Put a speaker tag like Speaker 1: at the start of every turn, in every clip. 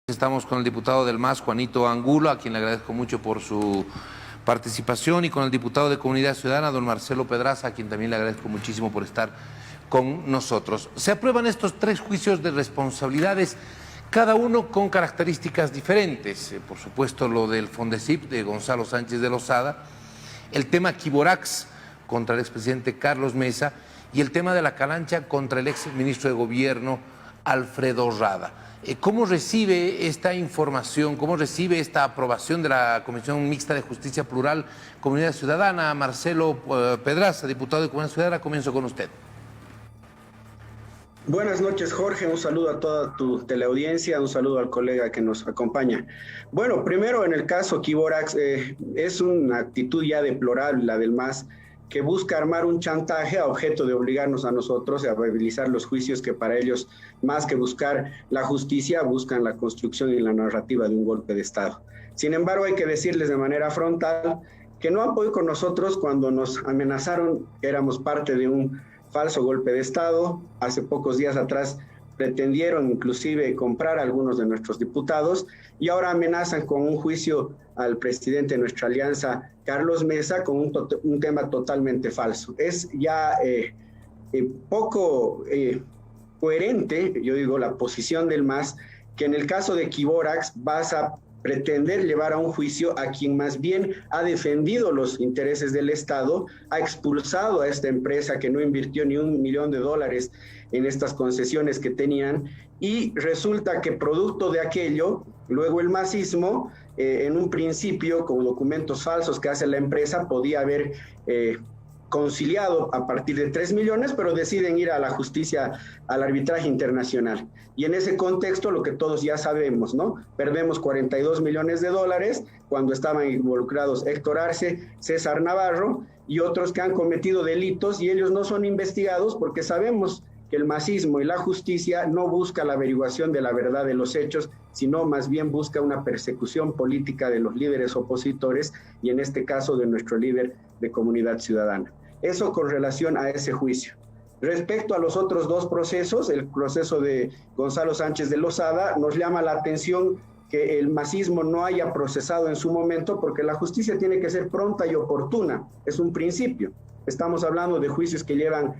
Speaker 1: Estamos con el diputado del MAS, Juanito Angulo, a quien le agradezco mucho por su participación, y con el diputado de Comunidad Ciudadana, don Marcelo Pedraza, a quien también le agradezco muchísimo por estar con nosotros. Se aprueban estos 3 juicios de responsabilidades, cada uno con características diferentes. Por supuesto, lo del Fondecip de Gonzalo Sánchez de Lozada, el tema Quiborax contra el expresidente Carlos Mesa y el tema de la Calancha contra el exministro de Gobierno Alfredo Rada. ¿Cómo recibe esta información, cómo recibe esta aprobación de la Comisión Mixta de Justicia Plural, Comunidad Ciudadana? Marcelo Pedraza, diputado de Comunidad Ciudadana, comienzo con usted.
Speaker 2: Buenas noches, Jorge. Un saludo a toda tu teleaudiencia, un saludo al colega que nos acompaña. Bueno, primero en el caso Quiborax, es una actitud ya deplorable la del MAS, que busca armar un chantaje a objeto de obligarnos a nosotros a realizar los juicios que para ellos, más que buscar la justicia, buscan la construcción y la narrativa de un golpe de Estado. Sin embargo, hay que decirles de manera frontal que no han podido con nosotros cuando nos amenazaron que éramos parte de un falso golpe de Estado. Hace pocos días atrás pretendieron inclusive comprar a algunos de nuestros diputados y ahora amenazan con un juicio al presidente de nuestra alianza, Carlos Mesa, con un tema totalmente falso. Es ya poco coherente, yo digo, la posición del MAS, que en el caso de Quiborax vas a pretender llevar a un juicio a quien más bien ha defendido los intereses del Estado, ha expulsado a esta empresa que no invirtió ni $1 millón en estas concesiones que tenían, y resulta que producto de aquello, luego el masismo, en un principio, con documentos falsos que hace la empresa, podía haber conciliado a partir de 3 millones, pero deciden ir a la justicia, al arbitraje internacional. Y en ese contexto, lo que todos ya sabemos, ¿no? Perdemos $42 millones cuando estaban involucrados Héctor Arce, César Navarro y otros que han cometido delitos, y ellos no son investigados porque sabemos que el masismo y la justicia no busca la averiguación de la verdad de los hechos, sino más bien busca una persecución política de los líderes opositores, y en este caso de nuestro líder de Comunidad Ciudadana. Eso con relación a ese juicio. Respecto a los otros 2 procesos, el proceso de Gonzalo Sánchez de Lozada, nos llama la atención que el masismo no haya procesado en su momento, porque la justicia tiene que ser pronta y oportuna, es un principio. Estamos hablando de juicios que llevan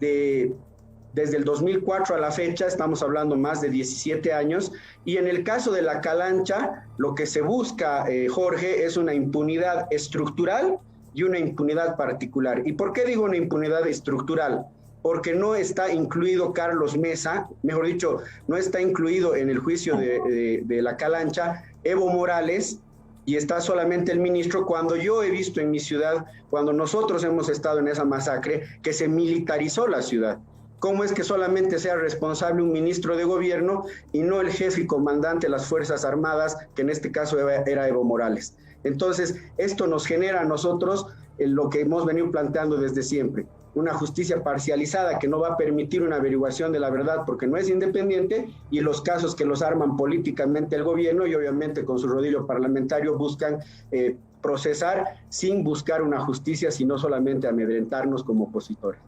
Speaker 2: desde el 2004 a la fecha, estamos hablando más de 17 años, y en el caso de la Calancha, lo que se busca, Jorge, es una impunidad estructural y una impunidad particular. ¿Y por qué digo una impunidad estructural? Porque no está incluido Carlos Mesa, mejor dicho, no está incluido en el juicio de la Calancha Evo Morales, y está solamente el ministro, cuando yo he visto en mi ciudad, cuando nosotros hemos estado en esa masacre, que se militarizó la ciudad. ¿Cómo es que solamente sea responsable un ministro de gobierno y no el jefe y comandante de las Fuerzas Armadas, que en este caso era Evo Morales? Entonces, esto nos genera a nosotros lo que hemos venido planteando desde siempre, una justicia parcializada que no va a permitir una averiguación de la verdad porque no es independiente, y los casos que los arman políticamente el gobierno y obviamente con su rodillo parlamentario buscan procesar sin buscar una justicia, sino solamente amedrentarnos como opositores.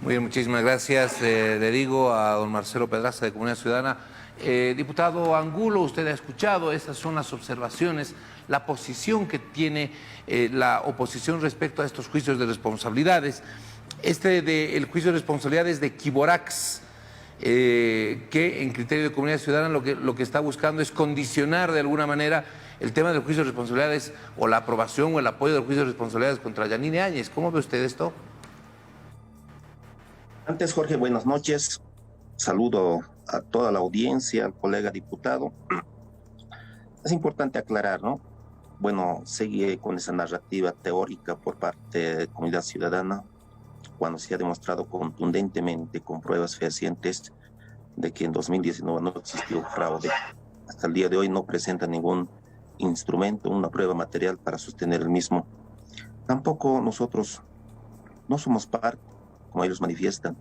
Speaker 1: Muy bien, muchísimas gracias. Le digo a don Marcelo Pedraza de Comunidad Ciudadana. Diputado Angulo, usted ha escuchado, esas son las observaciones, la posición que tiene la oposición respecto a estos juicios de responsabilidades. El juicio de responsabilidades de Quiborax, que en criterio de Comunidad Ciudadana lo que está buscando es condicionar de alguna manera el tema del juicio de responsabilidades, o la aprobación o el apoyo del juicio de responsabilidades contra Yanine Áñez. ¿Cómo ve usted esto?
Speaker 3: Antes, Jorge, buenas noches. Saludo a toda la audiencia, al colega diputado. Es importante aclarar, ¿no? Bueno, sigue con esa narrativa teórica por parte de Comunidad Ciudadana, cuando se ha demostrado contundentemente, con pruebas fehacientes, de que en 2019 no existió fraude. Hasta el día de hoy no presenta ningún instrumento, una prueba material para sostener el mismo. Tampoco nosotros no somos parte, como ellos manifiestan.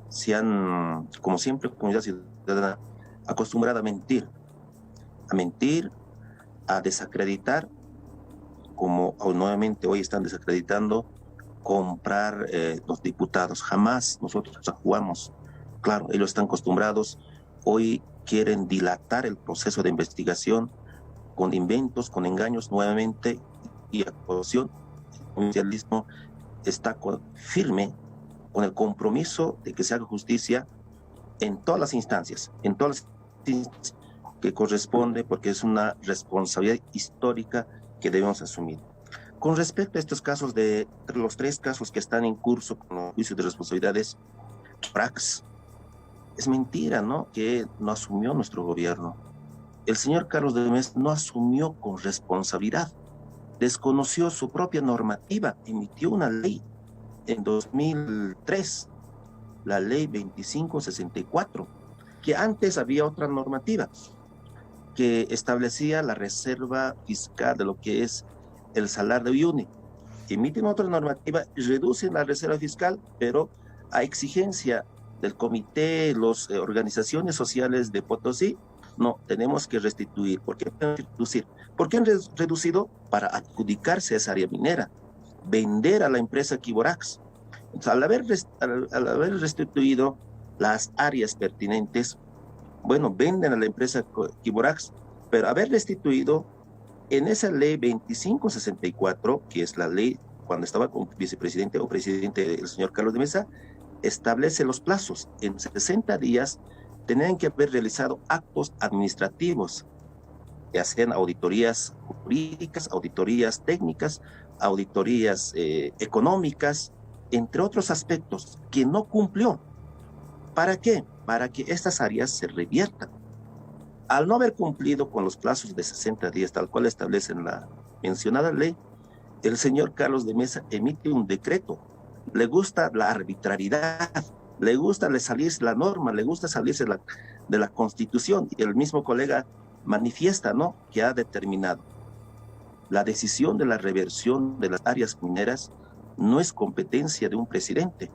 Speaker 3: Se han, como siempre, Comunidad Ciudadana acostumbrada a mentir, a desacreditar, como nuevamente hoy están desacreditando, comprar los diputados. Jamás nosotros jugamos. Claro, ellos están acostumbrados. Hoy quieren dilatar el proceso de investigación con inventos, con engaños nuevamente y actuación. El oficialismo está firme con el compromiso de que se haga justicia en todas las instancias, que corresponde, porque es una responsabilidad histórica que debemos asumir. Con respecto a estos casos, de los 3 casos que están en curso con los juicios de responsabilidades, Prax, es mentira, ¿no?, que no asumió nuestro gobierno. El señor Carlos de Mesa no asumió con responsabilidad, desconoció su propia normativa, emitió una ley en 2003, la ley 2564, que antes había otra normativa que establecía la reserva fiscal de lo que es el salario de Uyuni. Emiten otra normativa y reducen la reserva fiscal, pero a exigencia del comité, las organizaciones sociales de Potosí, no, tenemos que restituir. ¿Por qué reducir? ¿Por qué han reducido? Para adjudicarse a esa área minera, vender a la empresa Quiborax. Entonces, al haber restituido las áreas pertinentes, bueno, venden a la empresa Quiborax, pero haber restituido en esa ley 2564, que es la ley cuando estaba como vicepresidente o presidente el señor Carlos de Mesa, establece los plazos. En 60 días tenían que haber realizado actos administrativos, que sean auditorías jurídicas, auditorías técnicas, auditorías económicas, entre otros aspectos, que no cumplió. ¿Para qué? Para que estas áreas se reviertan. Al no haber cumplido con los plazos de 60 días, tal cual establece en la mencionada ley, el señor Carlos de Mesa emite un decreto. Le gusta la arbitrariedad, le gusta salirse la norma, le gusta salirse de la Constitución, y el mismo colega manifiesta, ¿no?, que ha determinado la decisión de la reversión de las áreas mineras no es competencia de un presidente,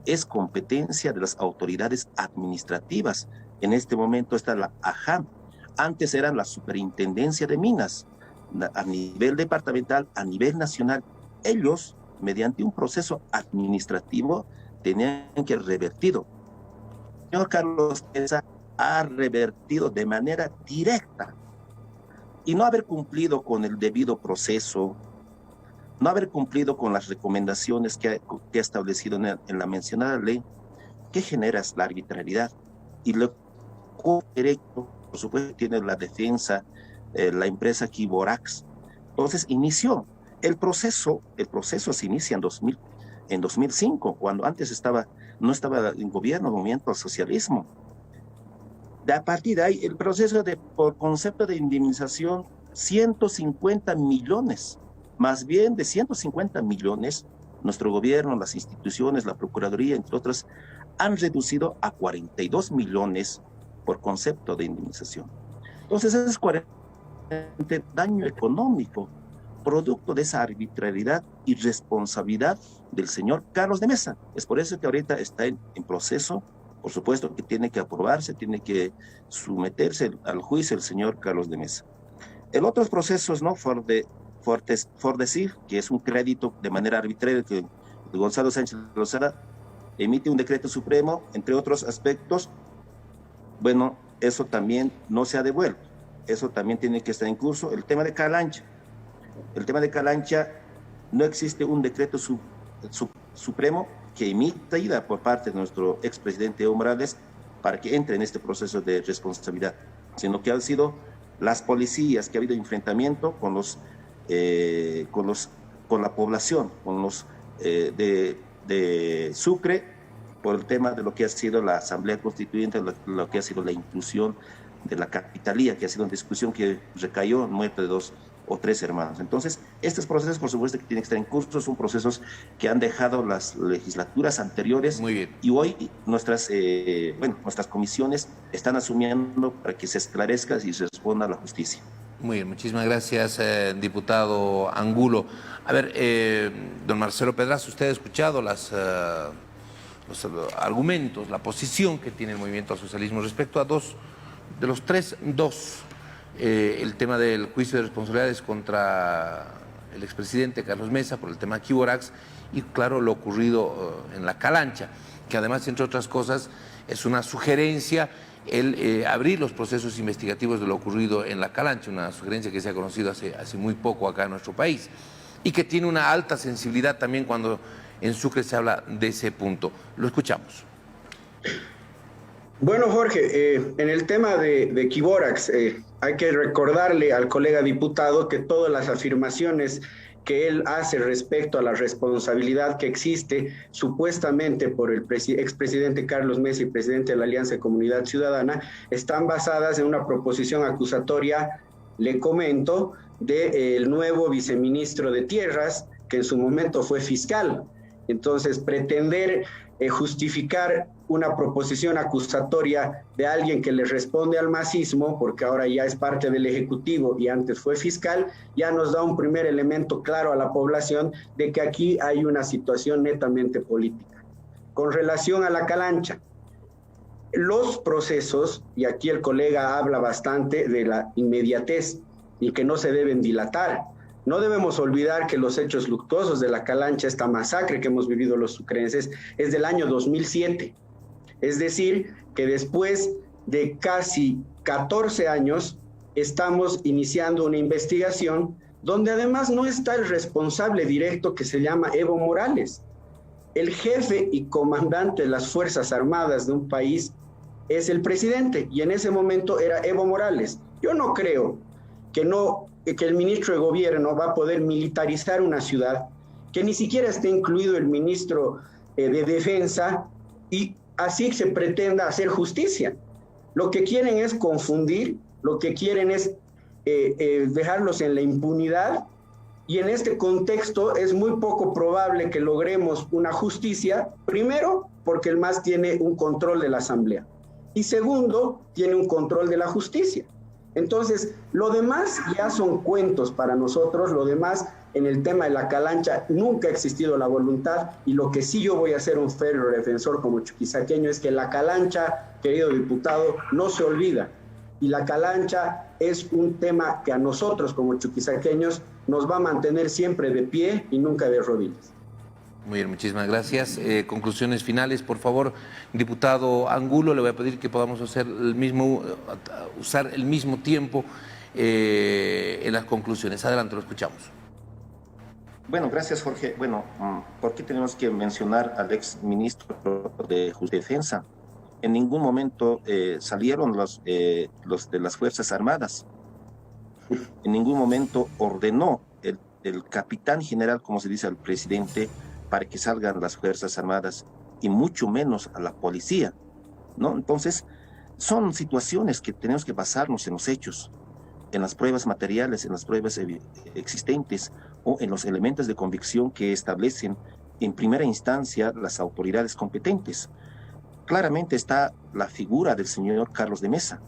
Speaker 3: es competencia de las autoridades administrativas. En este momento está la AJAM, antes era la Superintendencia de Minas, a nivel departamental, a nivel nacional. Ellos, mediante un proceso administrativo, tenían que revertirlo. El señor Carlos Mesa ha revertido de manera directa, y no haber cumplido con el debido proceso, no haber cumplido con las recomendaciones que ha establecido en la mencionada ley, ¿qué genera? La arbitrariedad. Y lo correcto, por supuesto, tiene la defensa, la empresa Quiborax. Entonces inició el proceso se inicia en 2005, cuando antes no estaba en gobierno, movimiento al socialismo. A partir de ahí, el proceso por concepto de indemnización, 150 millones, más bien de 150 millones, nuestro gobierno, las instituciones, la Procuraduría, entre otras, han reducido a 42 millones por concepto de indemnización. Entonces, ese es 40 daño económico, producto de esa arbitrariedad y responsabilidad del señor Carlos de Mesa. Es por eso que ahorita está en proceso. Por supuesto que tiene que aprobarse, tiene que someterse al juicio el señor Carlos de Mesa. El otro proceso es, ¿no?, Fordecir, que es un crédito de manera arbitraria que Gonzalo Sánchez Lozada emite un decreto supremo, entre otros aspectos. Bueno, eso también no se ha devuelto, eso también tiene que estar en curso. El tema de Calancha, no existe un decreto supremo que emita por parte de nuestro expresidente Evo Morales para que entre en este proceso de responsabilidad, sino que han sido las policías, que ha habido enfrentamiento con la población, con los de Sucre, por el tema de lo que ha sido la Asamblea Constituyente, lo que ha sido la inclusión de la capitalía, que ha sido una discusión que recayó en muerte de 2 o 3 hermanos. Entonces, estos procesos, por supuesto, que tienen que estar en curso, son procesos que han dejado las legislaturas anteriores.
Speaker 1: Muy bien.
Speaker 3: Y hoy nuestras comisiones están asumiendo para que se esclarezca y se responda a la justicia.
Speaker 1: Muy bien, muchísimas gracias, diputado Angulo. A ver, don Marcelo Pedraza, usted ha escuchado los argumentos, la posición que tiene el movimiento al socialismo respecto a de los tres, el tema del juicio de responsabilidades contra el expresidente Carlos Mesa por el tema Quiborax y, claro, lo ocurrido en la Calancha, que además, entre otras cosas, es una sugerencia abrir los procesos investigativos de lo ocurrido en La Calancha, una sugerencia que se ha conocido hace muy poco acá en nuestro país y que tiene una alta sensibilidad también cuando en Sucre se habla de ese punto. Lo escuchamos.
Speaker 2: Bueno, Jorge, en el tema de Quiborax, hay que recordarle al colega diputado que todas las afirmaciones que él hace respecto a la responsabilidad que existe supuestamente por el expresidente Carlos Mesa y presidente de la Alianza de Comunidad Ciudadana están basadas en una proposición acusatoria, le comento, del nuevo viceministro de Tierras, que en su momento fue fiscal. Entonces, pretender justificar una proposición acusatoria de alguien que le responde al masismo, porque ahora ya es parte del Ejecutivo y antes fue fiscal, ya nos da un primer elemento claro a la población de que aquí hay una situación netamente política. Con relación a La Calancha, los procesos, y aquí el colega habla bastante de la inmediatez y que no se deben dilatar. No debemos olvidar que los hechos luctuosos de La Calancha, esta masacre que hemos vivido los sucrenses, es del año 2007. Es decir, que después de casi 14 años estamos iniciando una investigación donde además no está el responsable directo que se llama Evo Morales. El jefe y comandante de las Fuerzas Armadas de un país es el presidente y en ese momento era Evo Morales. Yo no creo que el ministro de Gobierno va a poder militarizar una ciudad, que ni siquiera esté incluido el ministro de Defensa y así se pretenda hacer justicia. Lo que quieren es confundir, lo que quieren es dejarlos en la impunidad y en este contexto es muy poco probable que logremos una justicia, primero porque el MAS tiene un control de la Asamblea y segundo, tiene un control de la justicia. Entonces, lo demás ya son cuentos para nosotros, lo demás en el tema de La Calancha nunca ha existido la voluntad y lo que sí yo voy a ser un férreo defensor como chuquisaqueño es que La Calancha, querido diputado, no se olvida y La Calancha es un tema que a nosotros como chuquisaqueños nos va a mantener siempre de pie y nunca de rodillas.
Speaker 1: Muy bien, muchísimas gracias. Conclusiones finales, por favor. Diputado Angulo, le voy a pedir que podamos usar el mismo tiempo en las conclusiones. Adelante, lo escuchamos.
Speaker 3: Bueno, gracias, Jorge. Bueno, ¿por qué tenemos que mencionar al ex ministro de Defensa? En ningún momento salieron los de las Fuerzas Armadas. En ningún momento ordenó el capitán general, como se dice al presidente, para que salgan las Fuerzas Armadas y mucho menos a la policía, ¿no? Entonces, son situaciones que tenemos que basarnos en los hechos, en las pruebas materiales, en las pruebas existentes o en los elementos de convicción que establecen en primera instancia las autoridades competentes. Claramente está la figura del señor Carlos de Mesa,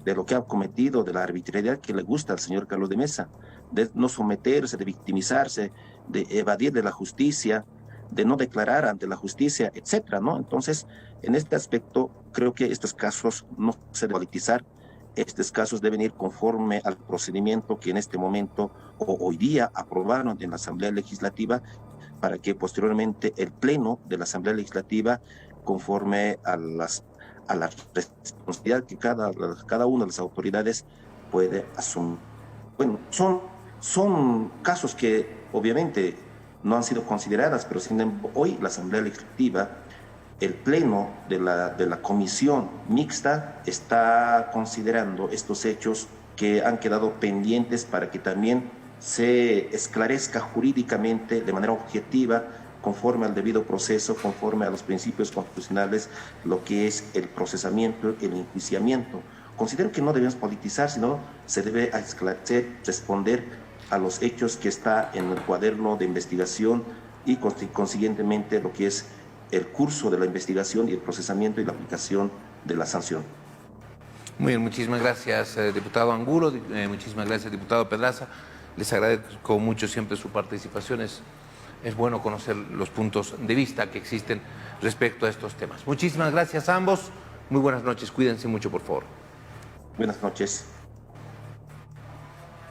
Speaker 3: de lo que ha cometido, de la arbitrariedad que le gusta al señor Carlos de Mesa, de no someterse, de victimizarse, de evadir de la justicia, de no declarar ante la justicia, etcétera, ¿no? Entonces, en este aspecto, creo que estos casos no se deben politizar, estos casos deben ir conforme al procedimiento que en este momento o hoy día aprobaron en la Asamblea Legislativa para que posteriormente el Pleno de la Asamblea Legislativa, conforme a la responsabilidad que cada una de las autoridades puede asumir. Bueno, son casos que obviamente no han sido consideradas, pero sin embargo, hoy la Asamblea Legislativa, el Pleno de la Comisión Mixta está considerando estos hechos que han quedado pendientes para que también se esclarezca jurídicamente de manera objetiva, conforme al debido proceso, conforme a los principios constitucionales, lo que es el procesamiento, el enjuiciamiento. Considero que no debemos politizar, sino se debe esclarecer, responder a los hechos que está en el cuaderno de investigación y consiguientemente lo que es el curso de la investigación y el procesamiento y la aplicación de la sanción.
Speaker 1: Muy bien, muchísimas gracias, diputado Angulo, muchísimas gracias, diputado Pedraza. Les agradezco mucho siempre su participación. Es bueno conocer los puntos de vista que existen respecto a estos temas. Muchísimas gracias a ambos. Muy buenas noches. Cuídense mucho, por favor.
Speaker 3: Buenas noches.